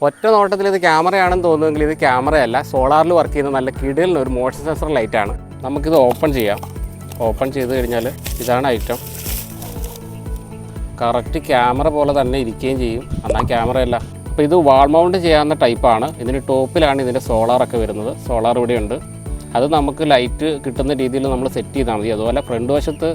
ഒറ്റ നോട്ടത്തിൽ ഇത് ക്യാമറയാണെന്ന് തോന്നുമെങ്കിൽ ഇത് ക്യാമറയല്ല, സോളാറിൽ വർക്ക് ചെയ്യുന്ന നല്ല കിടിലിന് ഒരു മോഷൻ സെൻസർ ലൈറ്റാണ്. നമുക്കിത് ഓപ്പൺ ചെയ്യാം. ഓപ്പൺ ചെയ്ത് കഴിഞ്ഞാൽ ഇതാണ് ഐറ്റം. കറക്റ്റ് ക്യാമറ പോലെ തന്നെ ഇരിക്കുകയും ചെയ്യും, എന്നാൽ ക്യാമറയല്ല. അപ്പോൾ ഇത് വാൾ മൗണ്ട് ചെയ്യാവുന്ന ടൈപ്പാണ്. ഇതിന് ടോപ്പിലാണ് ഇതിൻ്റെ സോളാറൊക്കെ വരുന്നത്. സോളാർ ഇവിടെയുണ്ട്. അത് നമുക്ക് ലൈറ്റ് കിട്ടുന്ന രീതിയിൽ നമ്മൾ സെറ്റ് ചെയ്താൽ മതി. അതുപോലെ ഫ്രണ്ട് വശത്ത്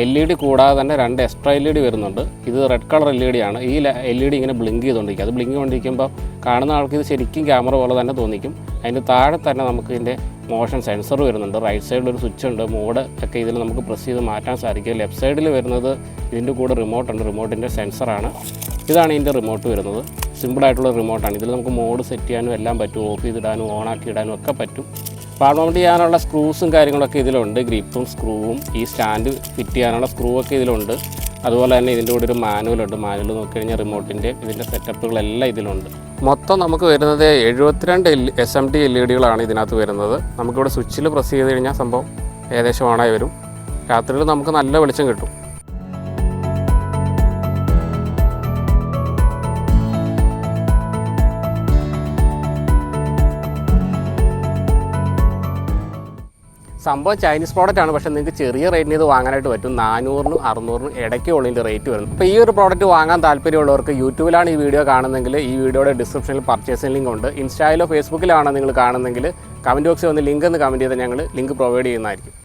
LED കൂടാതെ തന്നെ 2 എക്സ്ട്രാ LED വരുന്നുണ്ട്. ഇത് റെഡ് കളർ LED ആണ്. ഈ LED ഇങ്ങനെ ബ്ലിങ്ക് ചെയ്തുകൊണ്ടിരിക്കും. അത് ബ്ലിങ്ക് കൊണ്ടിരിക്കുമ്പോൾ കാണുന്ന ആൾക്ക് ഇത് ശരിക്കും ക്യാമറ പോലെ തന്നെ തോന്നിക്കും. അതിൻ്റെ താഴെ തന്നെ നമുക്ക് ഇതിൻ്റെ മോഷൻ സെൻസർ വരുന്നുണ്ട്. റൈറ്റ് സൈഡിലൊരു സ്വിച്ച് ഉണ്ട്. മോഡ് ഒക്കെ ഇതിൽ നമുക്ക് പ്രസ് ചെയ്ത് മാറ്റാൻ സാധിക്കും. ലെഫ്റ്റ് സൈഡിൽ വരുന്നത് ഇതിൻ്റെ കൂടെ റിമോട്ടുണ്ട്. റിമോട്ടിൻ്റെ സെൻസറാണ്. ഇതാണ് ഇതിൻ്റെ റിമോട്ട് വരുന്നത്. സിമ്പിളായിട്ടുള്ള റിമോട്ടാണ്. ഇതിൽ നമുക്ക് മോഡ് സെറ്റ് ചെയ്യാനും എല്ലാം പറ്റും. ഓഫ് ചെയ്തിടാനും ഓണാക്കി ഇടാനും ഒക്കെ പറ്റും. വാൾ മൗണ്ട് ചെയ്യാനുള്ള സ്ക്രൂസും കാര്യങ്ങളൊക്കെ ഇതിലുണ്ട്. ഗ്രിപ്പും സ്ക്രൂവും ഈ സ്റ്റാൻഡ് ഫിറ്റ് ചെയ്യാനുള്ള സ്ക്രൂ ഒക്കെ ഇതിലുണ്ട്. അതുപോലെ തന്നെ ഇതിൻ്റെ കൂടെ ഒരു മാനുവലുണ്ട്. മാനുവൽ നോക്കിക്കഴിഞ്ഞാൽ റിമോട്ടിൻ്റെ ഇതിൻ്റെ സെറ്റപ്പുകളെല്ലാം ഇതിലുണ്ട്. മൊത്തം നമുക്ക് വരുന്നത് 72 SMT LEDകളാണ് ഇതിനകത്ത് വരുന്നത്. നമുക്കിവിടെ സ്വിച്ചിൽ പ്രസ് ചെയ്ത് കഴിഞ്ഞാൽ സംഭവം ഏകദേശം ഓണായി വരും. രാത്രിയിൽ നമുക്ക് നല്ല വെളിച്ചം കിട്ടും. സംഭവം ചൈനീസ് പ്രോഡക്റ്റാണ്, പക്ഷേ നിങ്ങൾക്ക് ചെറിയ റേറ്റിന് ഇത് വാങ്ങാനായിട്ട് പറ്റും. 400-നും 600-നും ഇടയ്ക്കുള്ള ഇതിൻ്റെ റേറ്റ് വരുന്നത്. അപ്പോൾ ഈ ഒരു പ്രോഡക്റ്റ് വാങ്ങാൻ താല്പര്യമുള്ളവർക്ക് യൂട്യൂബിലാണ് ഈ വീഡിയോ കാണുന്നതെങ്കിൽ ഈ വീഡിയോയുടെ ഡിസ്ക്രിപ്ഷനിൽ പർച്ചേസിംഗ് ലിങ്ക് ഉണ്ട്. ഇൻസ്റ്റായിലോ ഫേസ്ബുക്കിലാണോ നിങ്ങൾ കാണുന്നതെങ്കിൽ കമൻറ്റ് ബോക്സിൽ വന്ന് ലിങ്ക് എന്ന് കമൻറ്റ് ചെയ്താൽ ഞങ്ങൾ ലിങ്ക് പ്രൊവൈഡ് ചെയ്യുന്നതായിരിക്കും.